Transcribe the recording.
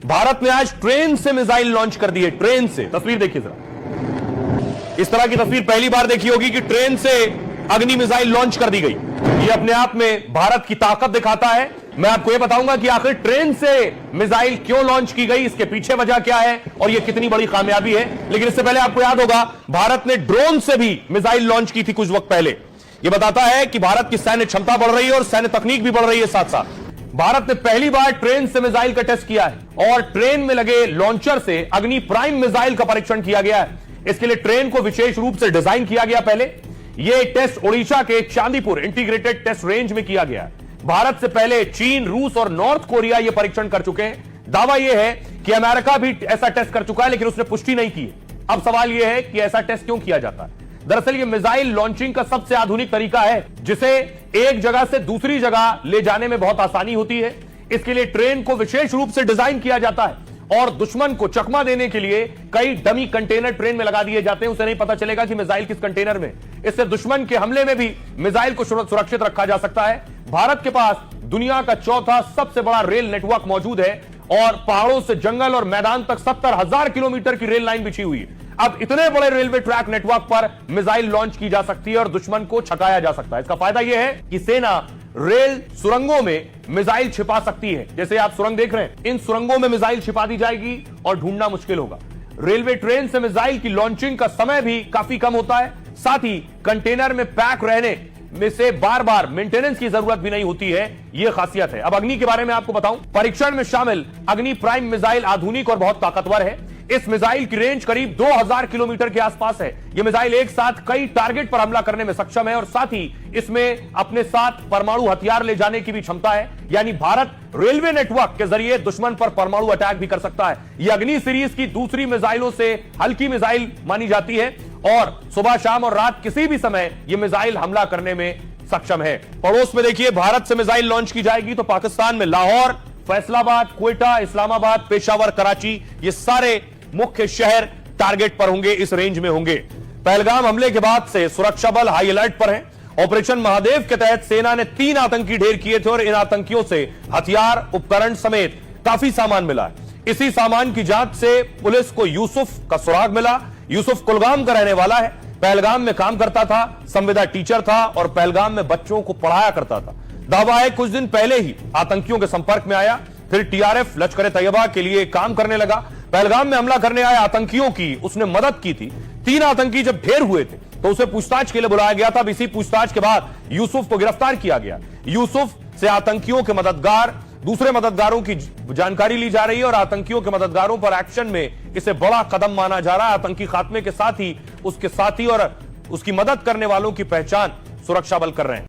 भारत ने आज ट्रेन से मिसाइल लॉन्च कर दी है। ट्रेन से, तस्वीर देखिए जरा। इस तरह की तस्वीर पहली बार देखी होगी कि ट्रेन से अग्नि मिसाइल लॉन्च कर दी गई। यह अपने आप में भारत की ताकत दिखाता है। मैं आपको यह बताऊंगा कि आखिर ट्रेन से मिसाइल क्यों लॉन्च की गई, इसके पीछे वजह क्या है और यह कितनी बड़ी कामयाबी है। लेकिन इससे पहले आपको याद होगा, भारत ने ड्रोन से भी मिसाइल लॉन्च की थी कुछ वक्त पहले। यह बताता है कि भारत की सैन्य क्षमता बढ़ रही है और सैन्य तकनीक भी बढ़ रही है। साथ साथ भारत ने पहली बार ट्रेन से मिसाइल का टेस्ट किया है और ट्रेन में लगे लॉन्चर से अग्नि प्राइम मिसाइल का परीक्षण किया गया है। इसके लिए ट्रेन को विशेष रूप से डिजाइन किया गया। पहले यह टेस्ट ओडिशा के चांदीपुर इंटीग्रेटेड टेस्ट रेंज में किया गया है। भारत से पहले चीन, रूस और नॉर्थ कोरिया यह परीक्षण कर चुके हैं। दावा यह है कि अमेरिका भी ऐसा टेस्ट कर चुका है, लेकिन उसने पुष्टि नहीं की है। अब सवाल यह है कि ऐसा टेस्ट क्यों किया जाता है। दरअसल यह मिसाइल लॉन्चिंग का सबसे आधुनिक तरीका है, जिसे एक जगह से दूसरी जगह ले जाने में बहुत आसानी होती है। इसके लिए ट्रेन को विशेष रूप से डिजाइन किया जाता है और दुश्मन को चकमा देने के लिए कई डमी कंटेनर ट्रेन में लगा दिए जाते हैं। उसे नहीं पता चलेगा कि मिसाइल किस कंटेनर में। इससे दुश्मन के हमले में भी मिसाइल को सुरक्षित रखा जा सकता है। भारत के पास दुनिया का चौथा सबसे बड़ा रेल नेटवर्क मौजूद है और पहाड़ों से जंगल और मैदान तक 70,000 किलोमीटर की रेल लाइन बिछी हुई है। अब इतने बड़े रेलवे ट्रैक नेटवर्क पर मिसाइल लॉन्च की जा सकती है और दुश्मन को छकाया जा सकता है। इसका फायदा यह है कि सेना रेल सुरंगों में मिसाइल छिपा सकती है। जैसे आप सुरंग देख रहे हैं, इन सुरंगों में मिसाइल छिपा दी जाएगी और ढूंढना मुश्किल होगा। रेलवे ट्रेन से मिसाइल की लॉन्चिंग का समय भी काफी कम होता है। साथ ही कंटेनर में पैक रहने में से बार बार मेंटेनेंस की जरूरत भी नहीं होती है। यह खासियत है। अब अग्नि के बारे में आपको बताऊं, परीक्षण में शामिल अग्नि प्राइम मिसाइल आधुनिक और बहुत ताकतवर है। इस मिसाइल की रेंज करीब 2000 किलोमीटर के आसपास है। यह मिसाइल एक साथ कई टारगेट पर हमला करने में सक्षम है और साथ ही इसमें अपने साथ परमाणु हथियार ले जाने की भी क्षमता है। यानी भारत रेलवे नेटवर्क के जरिए दुश्मन पर परमाणु अटैक भी कर सकता है। यह अग्नि सीरीज की दूसरी मिसाइलों से हल्की मिसाइल मानी जाती है और सुबह, शाम और रात किसी भी समय यह मिसाइल हमला करने में सक्षम है। पड़ोस में देखिए, भारत से मिसाइल लॉन्च की जाएगी तो पाकिस्तान में लाहौर, फैसलाबाद, क्वेटा, इस्लामाबाद, पेशावर, कराची, ये सारे मुख्य शहर टारगेट पर होंगे, इस रेंज में होंगे। पहलगाम हमले के बाद से सुरक्षा बल हाई अलर्ट पर हैं। ऑपरेशन महादेव के तहत सेना ने 3 आतंकी ढेर किए थे और इन आतंकियों से हथियार, उपकरण समेत काफी सामान मिला है। इसी सामान की जांच से पुलिस को यूसुफ का सुराग मिला। यूसुफ कुलगाम का रहने वाला है। पहलगाम में काम करता था, संविदा टीचर था और पहलगाम में बच्चों को पढ़ाया करता था। दावा है कुछ दिन पहले ही आतंकियों के संपर्क में आया, फिर टीआरएफ लश्कर तैयबा के लिए काम करने लगा। पहलगाम में हमला करने आए आतंकियों की उसने मदद की थी। 3 आतंकी जब ढेर हुए थे तो उसे पूछताछ के लिए बुलाया गया था। अब इसी पूछताछ के बाद यूसुफ को गिरफ्तार किया गया। यूसुफ से आतंकियों के मददगार, दूसरे मददगारों की जानकारी ली जा रही है और आतंकियों के मददगारों पर एक्शन में इसे बड़ा कदम माना जा रहा है। आतंकी खात्मे के साथ ही उसके साथी और उसकी मदद करने वालों की पहचान सुरक्षा बल कर रहे हैं।